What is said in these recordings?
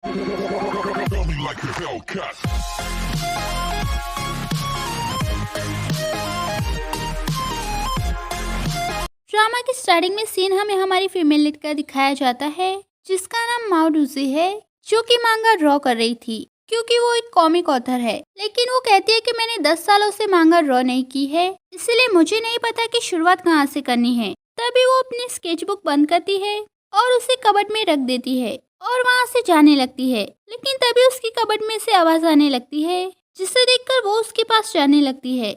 Tell me like a Hellcat. Drama की starting में scene हमें हमारी फीमेल लीड का दिखाया जाता है, जिसका नाम माओ डूजी है, जो कि मांगा ड्रॉ कर रही थी क्योंकि वो एक कॉमिक ऑथर है। लेकिन वो कहती है कि मैंने 10 सालों से मांगा ड्रॉ नहीं की है, इसलिए मुझे नहीं पता कि शुरुआत कहाँ से करनी है। तभी वो अपनी स्केचबुक बंद करती है और उसे कबर्ड में रख देती है और वहाँ से जाने लगती है। लेकिन तभी उसकी कबर्ड में से आवाज आने लगती है, जिसे देखकर वो उसके पास जाने लगती है।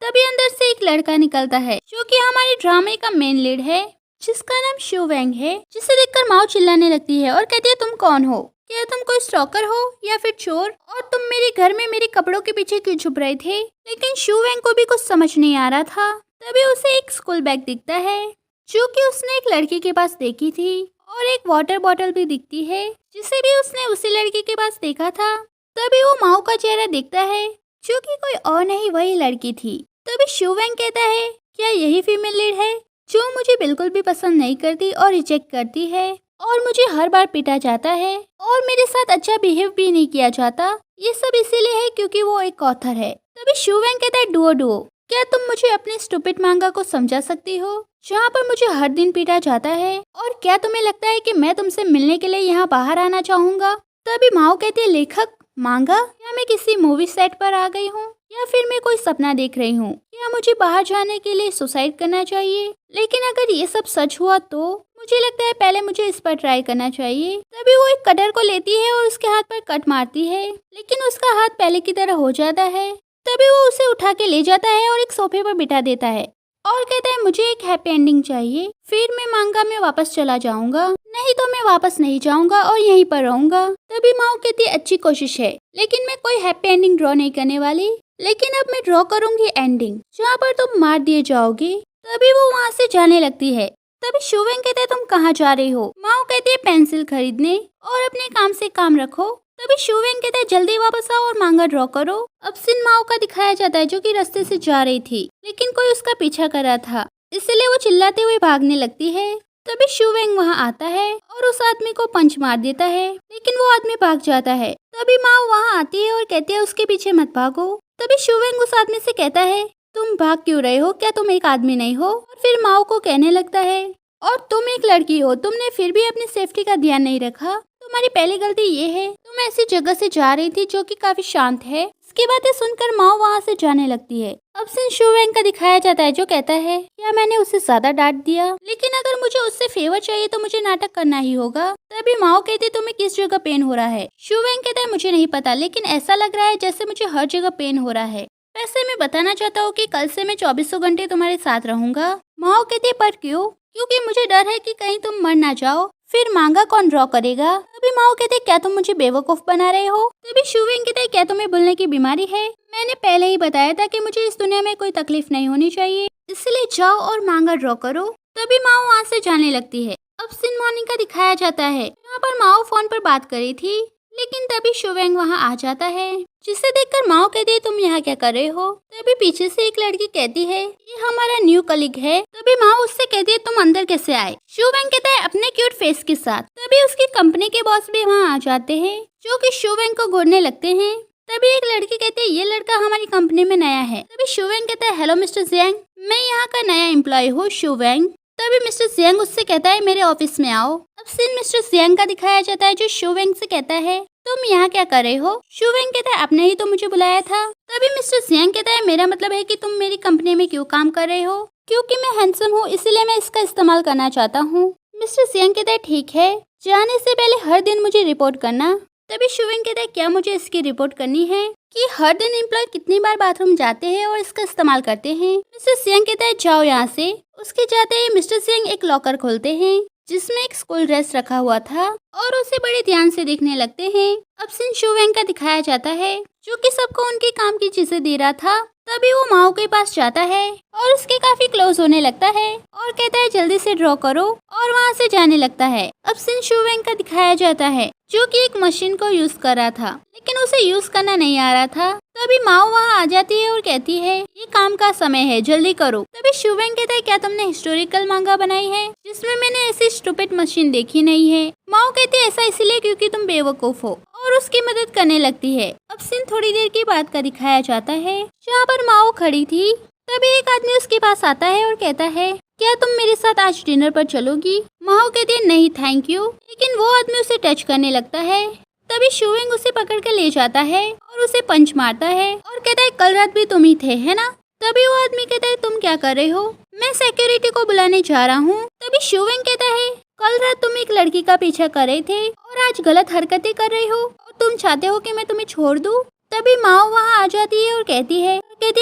तभी अंदर से एक लड़का निकलता है, जो कि हमारे ड्रामे का मेन लीड है, जिसका नाम शू वेंग है। जिसे देखकर माओ चिल्लाने लगती है और कहती है, तुम कौन हो? क्या तुम कोई स्टॉकर हो या फिर चोर? और तुम मेरे घर में मेरे कपड़ों के पीछे क्यों छुप रहे थे? लेकिन शू वेंग को भी कुछ समझ नहीं आ रहा था। तभी उसे एक स्कूल बैग दिखता है, जो कि उसने एक लड़की के पास देखी थी, और एक वाटर बॉटल भी दिखती है, जिसे भी उसने उसी लड़की के पास देखा था। तभी वो माओ का चेहरा देखता है, जो कि कोई और नहीं वही लड़की थी। तभी शू वेंग कहता है, क्या यही फीमेल लीड है जो मुझे बिल्कुल भी पसंद नहीं करती और रिजेक्ट करती है, और मुझे हर बार पीटा जाता है और मेरे साथ अच्छा बिहेव भी नहीं किया जाता? ये सब इसीलिए है क्योंकि वो एक ऑथर है। तभी शू वेंग कहता है, डुओ डुओ, क्या तुम मुझे अपने स्टूपिड मांगा को समझा सकती हो, जहाँ पर मुझे हर दिन पीटा जाता है? और क्या तुम्हें लगता है कि मैं तुमसे मिलने के लिए यहाँ बाहर आना चाहूंगा? तभी माओ कहती है, लेखक मांगा, क्या मैं किसी मूवी सेट पर आ गई हूँ या फिर मैं कोई सपना देख रही हूँ? क्या मुझे बाहर जाने के लिए सुसाइड करना चाहिए? लेकिन अगर ये सब सच हुआ तो मुझे लगता है पहले मुझे इस पर ट्राई करना चाहिए। तभी वो एक कटर को लेती है और उसके हाथ पर कट मारती है, लेकिन उसका हाथ पहले की तरह हो जाता है। तभी वो उसे उठा के ले जाता है और एक सोफे पर बिठा देता है और कहता है, मुझे एक हैप्पी एंडिंग चाहिए, फिर मैं मांगा में वापस चला जाऊंगा, नहीं तो मैं वापस नहीं जाऊंगा और यहीं पर रहूंगा। तभी माओ कहती है, अच्छी कोशिश है, लेकिन मैं कोई हैप्पी एंडिंग ड्रॉ नहीं करने वाली, लेकिन अब मैं ड्रॉ करूंगी एंडिंग जहाँ पर तुम मार दिए जाओगे। तभी वो वहाँ से जाने लगती है। तभी शू वेंग कहते हैं, तुम कहाँ जा रही हो? माओ कहती है, पेंसिल खरीदने, और अपने काम से काम रखो। तभी शू वेंग कहता है, जल्दी वापस आओ और मांगा ड्रॉ करो। अब सीन माओ का दिखाया जाता है, जो कि रास्ते से जा रही थी, लेकिन कोई उसका पीछा कर रहा था, इसलिए वो चिल्लाते हुए भागने लगती है। तभी शू वेंग वहाँ आता है और उस आदमी को पंच मार देता है, लेकिन वो आदमी भाग जाता है। तभी माओ वहाँ आती है और कहती है, उसके पीछे मत भागो। तभी शू वेंग उस आदमी से कहता है, तुम भाग क्यों रहे हो? क्या तुम एक आदमी नहीं हो? और फिर माओ को कहने लगता है, और तुम एक लड़की हो, तुमने फिर भी अपनी सेफ्टी का ध्यान नहीं रखा। तुम्हारी पहली गलती ये है, तुम ऐसी जगह से जा रही थी जो कि काफी शांत है। इसकी बातें सुनकर माओ वहाँ से जाने लगती है। अब सीन शू वेंग का दिखाया जाता है, जो कहता है, क्या मैंने उसे ज्यादा डांट दिया? लेकिन अगर मुझे उससे फेवर चाहिए तो मुझे नाटक करना ही होगा। तभी माओ कहती, तुम्हें किस जगह पेन हो रहा है? शू वेंग कहता है, मुझे नहीं पता, लेकिन ऐसा लग रहा है जैसे मुझे हर जगह पेन हो रहा है। वैसे मैं बताना चाहता हूँ कि कल से मैं 24 घंटे तुम्हारे साथ रहूंगा। माओ कहती है, पर क्यों? क्योंकि मुझे डर है कि कहीं तुम मर ना जाओ, फिर मांगा कौन ड्रॉ करेगा? तभी माओ कहते, क्या तुम मुझे बेवकूफ बना रहे हो? तभी शू वेंग कहते, क्या तुम्हें भूलने की बीमारी है? मैंने पहले ही बताया था कि मुझे इस दुनिया में कोई तकलीफ नहीं होनी चाहिए, इसलिए जाओ और मांगा ड्रॉ करो। तभी माओ वहाँ से जाने लगती है। अब सीन मॉर्निंग का दिखाया जाता है, जहाँ पर माओ फोन पर बात कर रही थी, लेकिन तभी शू वेंग वहाँ आ जाता है, जिसे देखकर माओ कहती है, तुम यहाँ क्या कर रहे हो? तभी पीछे से एक लड़की कहती है, ये हमारा न्यू कलीग है। तभी माओ उससे कहती है, तुम अंदर कैसे आए? शू वेंग कहता है, अपने क्यूट फेस के साथ। तभी उसकी कंपनी के बॉस भी वहाँ आ जाते हैं, जो कि शू वेंग को घूरने लगते हैं। तभी एक लड़की कहती है, ये लड़का हमारी कंपनी में नया है। तभी शू वेंग कहता है, हेलो मिस्टर जियांग, मैं यहाँ का नया एम्प्लॉय हूँ, शू वेंग। तभी मिस्टर जियांग उससे कहता है, मेरे ऑफिस में आओ। अब सीन मिस्टर जियांग का दिखाया जाता है, जो शू वेंग से कहता है, तुम यहाँ क्या कर रहे हो? शू वेंग कहता है, आपने ही तो मुझे बुलाया था। तभी मिस्टर जियांग कहता है, मेरा मतलब है कि तुम मेरी कंपनी में क्यों काम कर रहे हो? क्योंकि मैं हैंडसम हूँ, इसलिए मैं इसका इस्तेमाल करना चाहता हूँ। मिस्टर जियांग कहता है, ठीक है, जाने से पहले हर दिन मुझे रिपोर्ट करना। तभी शू वेंग कहता है, क्या मुझे इसकी रिपोर्ट करनी है कि हर दिन एम्प्लॉय कितनी बार बाथरूम जाते हैं और इसका इस्तेमाल करते हैं? मिस्टर जियांग कहता है, जाओ यहाँ से। उसके जाते ही मिस्टर जियांग एक लॉकर खोलते हैं, जिसमें एक स्कूल ड्रेस रखा हुआ था, और उसे बड़े ध्यान से देखने लगते हैं। अब सीन शू वेंग का दिखाया जाता है, जो कि सबको उनके काम की चीजें दे रहा था। तभी वो माओ के पास जाता है और उसके काफी क्लोज होने लगता है और कहता है, जल्दी से ड्रॉ करो, और वहाँ से जाने लगता है। अब सीन शू वेंग का दिखाया जाता है, जो कि एक मशीन को यूज कर रहा था, लेकिन उसे यूज करना नहीं आ रहा था। तभी माओ वहाँ आ जाती है और कहती है ये काम का समय है, जल्दी करो। तभी शुवेंग कहता है क्या तुमने हिस्टोरिकल मांगा बनाई है जिसमें मैंने ऐसी स्टूपिड मशीन देखी नहीं है। माओ कहती है ऐसा इसलिए क्योंकि तुम बेवकूफ हो, और उसकी मदद करने लगती है। अब सीन थोड़ी देर की बात का दिखाया जाता है जहाँ पर माओ खड़ी थी। तभी एक आदमी उसके पास आता है और कहता है क्या तुम मेरे साथ आज डिनर पर चलोगी। माओ कहती है नहीं थैंक यू, लेकिन वो आदमी उसे टच करने लगता है। तभी शुवेंग उसे पकड़ कर ले जाता है और उसे पंच मारता है और कहता है कल रात भी तुम ही थे, है ना। तभी वो आदमी कहता है तुम क्या कर रहे हो। मैं सिक्योरिटी को बुलाने जा रहा हूँ। तभी शुवेंग कहता है कल रात तुम एक लड़की का पीछा कर रहे थे और आज गलत हरकतें कर रहे हो और तुम चाहते हो कि मैं तुम्हें छोड़ दूँ। तभी माओ वहाँ आ जाती है और कहती है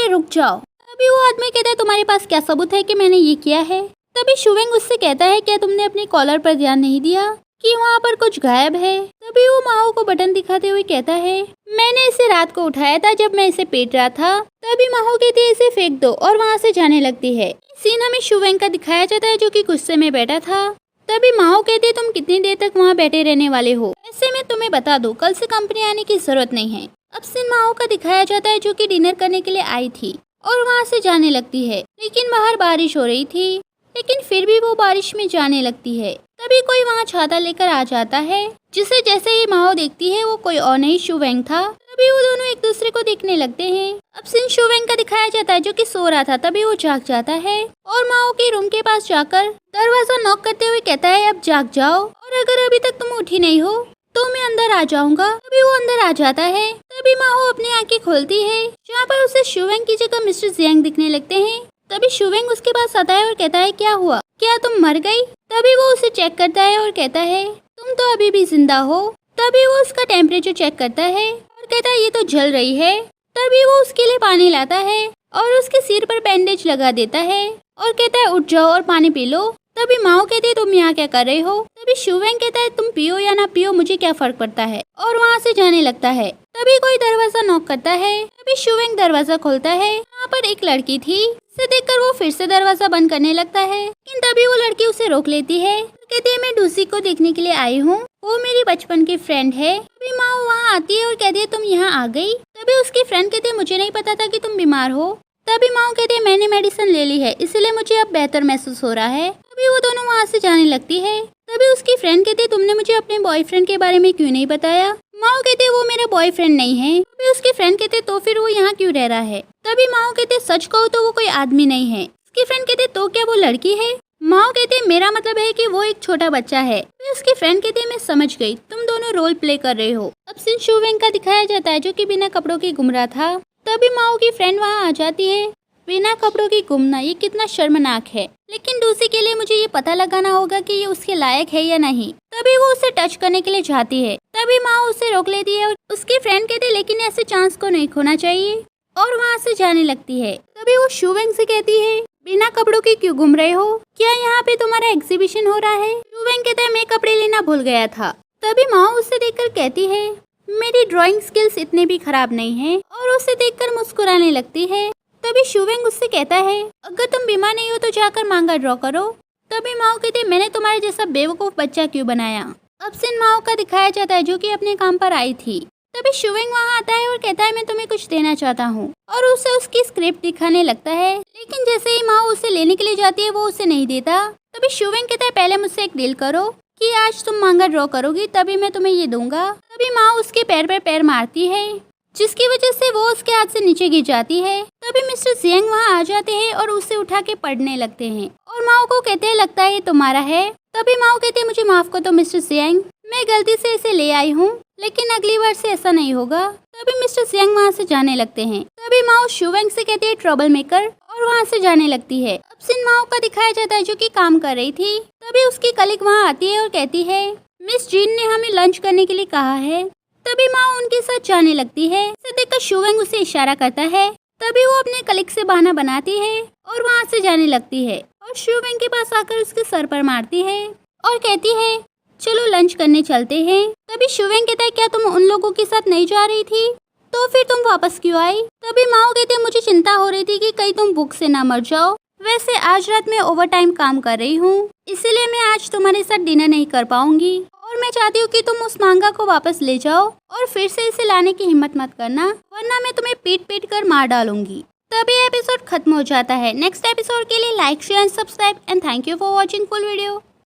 रुक जाओ। तभी वो आदमी कहता है तुम्हारे पास क्या सबूत है कि मैंने ये किया है। तभी शुवेंग उससे कहता है क्या तुमने अपनी कॉलर पर ध्यान नहीं दिया कि वहाँ पर कुछ गायब है। तभी वो माओ को बटन दिखाते हुए कहता है मैंने इसे रात को उठाया था जब मैं इसे पीट रहा था। तभी माओ कहती है इसे फेंक दो और वहाँ से जाने लगती है। सीन हमें शुवेंग का दिखाया जाता है जो कि गुस्से में बैठा था। तभी माओ कहती है तुम कितनी देर तक वहाँ बैठे रहने वाले हो, ऐसे मैं तुम्हें बता दूं कल से कंपनी आने की जरूरत नहीं है। अब सीन माओ का दिखाया जाता है जो कि डिनर करने के लिए आई थी और वहाँ से जाने लगती है, लेकिन बाहर बारिश हो रही थी, लेकिन फिर भी वो बारिश में जाने लगती है। तभी कोई वहाँ छाता लेकर आ जाता है जिसे जैसे ही माओ देखती है वो कोई और नहीं शुवेंग था। तभी वो दोनों एक दूसरे को देखने लगते हैं। अब सीन शुवेंग का दिखाया जाता है जो कि सो रहा था। तभी वो जाग जाता है और माओ के रूम के पास जाकर दरवाजा नॉक करते हुए कहता है अब जाग जाओ और अगर अभी तक तुम उठी नहीं हो तो मैं अंदर आ जाऊंगा। तभी वो अंदर आ जाता है। तभी माओ अपनी आंखें खोलती है जहाँ पर उसे शुवेंग की जगह मिस्टर जियांग दिखने लगते हैं। तभी शुवेंग उसके पास आता है और कहता है क्या हुआ, क्या तुम मर गई। तभी वो उसे चेक करता है और कहता है तुम तो अभी भी जिंदा हो। तभी वो उसका टेम्परेचर चेक करता है और कहता है ये तो जल रही है। तभी वो उसके लिए पानी लाता है और उसके सिर पर बैंडेज लगा देता है और कहता है उठ जाओ और पानी पी लो। तभी माओ कहती है तुम यहाँ क्या कर रहे हो। तभी शुवेंग कहता है तुम पियो या ना पियो मुझे क्या फर्क पड़ता है, और वहाँ से जाने लगता है। तभी कोई दरवाजा नॉक करता है। तभी शुवेंग दरवाजा खोलता है। वहाँ पर एक लड़की थी। इसे देखकर वो फिर से दरवाजा बंद करने लगता है, लेकिन तभी वो लड़की उसे रोक लेती है। कहती है मैं डूसी को देखने के लिए आई हूँ, वो मेरी बचपन की फ्रेंड है। तभी माओ वहाँ आती है और कहती है तुम यहाँ आ गई। तभी उसकी फ्रेंड कहती है मुझे नहीं पता था कि तुम बीमार हो। तभी माओ कहती है मैंने मेडिसिन ले ली है इसलिए मुझे अब बेहतर महसूस हो रहा है। तभी वो दोनों वहाँ से जाने लगती है। तभी उसकी फ्रेंड कहती है तुमने मुझे अपने बॉयफ्रेंड के बारे में क्यों नहीं बताया। माओ कहती है वो मेरा बॉयफ्रेंड नहीं है। तभी उसकी फ्रेंड कहती है तो फिर वो यहाँ क्यों रह रहा है। तभी माओ कहती है सच कहो तो वो कोई आदमी नहीं है। उसकी फ्रेंड कहती है तो क्या वो लड़की है। माओ कहती है मेरा मतलब है कि वो एक छोटा बच्चा है। फिर उसकी फ्रेंड कहती है मैं समझ गई, तुम दोनों रोल प्ले कर रहे हो। अब सीन शुवेंग का दिखाया जाता है जो कि बिना कपड़ों के घूम रहा था। तभी माओ की फ्रेंड वहाँ आ जाती है। बिना कपड़ों के घूमना ये कितना शर्मनाक है, लेकिन डूसी के लिए मुझे ये पता लगाना होगा कि ये उसके लायक है या नहीं। तभी वो उसे टच करने के लिए जाती है। तभी माओ उसे रोक लेती है और उसकी फ्रेंड कहती है लेकिन ऐसे चांस को नहीं खोना चाहिए, और वहाँ से जाने लगती है। तभी वो शुवेंग से कहती है बिना कपड़ों के क्यों घूम रहे हो, क्या यहाँ पे तुम्हारा एग्जीबिशन हो रहा है। शुवेंग कहता है मैं कपड़े लेना भूल गया था। तभी माओ उसे देखकर कहती है मेरी ड्राइंग स्किल्स इतने भी खराब नहीं है, और उसे देखकर मुस्कुराने लगती है। तभी शुवेंग उससे कहता है अगर तुम बीमार नहीं हो तो जाकर मांगा ड्रॉ करो। तभी माओ कहती है मैंने तुम्हारे जैसा बेवकूफ बच्चा क्यों बनाया। अब सीन माओ का दिखाया जाता है जो कि अपने काम पर आई थी। तभी शुवेंग वहाँ आता है और कहता है मैं तुम्हें कुछ देना चाहता हूँ, और उसे उसकी स्क्रिप्ट दिखाने लगता है, लेकिन जैसे ही माओ उसे लेने के लिए जाती है वो उसे नहीं देता। तभी शुवेंग कहता है पहले मुझसे एक डील करो कि आज तुम मांगा ड्रॉ करोगी तभी मैं तुम्हें ये दूंगा। तभी माओ उसके पैर पर पैर मारती है जिसकी वजह से वो उसके हाथ से नीचे गिर जाती है। तभी मिस्टर जियांग वहाँ आ जाते हैं और उसे उठा के पढ़ने लगते हैं, और माओ को कहते हैं लगता है ये तुम्हारा है। तभी माओ कहते हैं मुझे माफ कर दो मिस्टर जियांग, मैं गलती से इसे ले आई हूँ, लेकिन अगली बार से ऐसा नहीं होगा। तभी मिस्टर जियांग वहाँ से जाने लगते हैं। तभी माओ शुवेंग से कहती है ट्रबल मेकर, और वहाँ से जाने लगती है। अब सिन माओ का दिखाया जाता है जो कि काम कर रही थी। तभी उसकी कलीग वहाँ आती है और कहती है मिस जीन ने हमें लंच करने के लिए कहा है। तभी माओ उनके साथ जाने लगती है। इसे देखकर शुवेंग उसे इशारा करता है। तभी वो अपने कलीग से बहाना बनाती है और वहाँ से जाने लगती है, और शुवेंग के पास आकर उसके सर पर मारती है और कहती है चलो लंच करने चलते हैं। तभी शुवेंग कहता है क्या तुम उन लोगों के साथ नहीं जा रही थी, तो फिर तुम वापस क्यों आई। तभी माओ कहते हैं मुझे चिंता हो रही थी कि कहीं तुम भूख से ना मर जाओ। वैसे आज रात मैं ओवर टाइम काम कर रही हूँ, इसीलिए मैं आज तुम्हारे साथ डिनर नहीं कर पाऊंगी, और मैं मैं चाहती हूँ कि तुम उस मांगा को वापस ले जाओ और फिर से इसे लाने की हिम्मत मत करना, वरना मैं तुम्हें पीट पीट कर मार डालूंगी। तब ये एपिसोड खत्म हो जाता है। नेक्स्ट एपिसोड के लिए like share and subscribe and thank you for watching full video.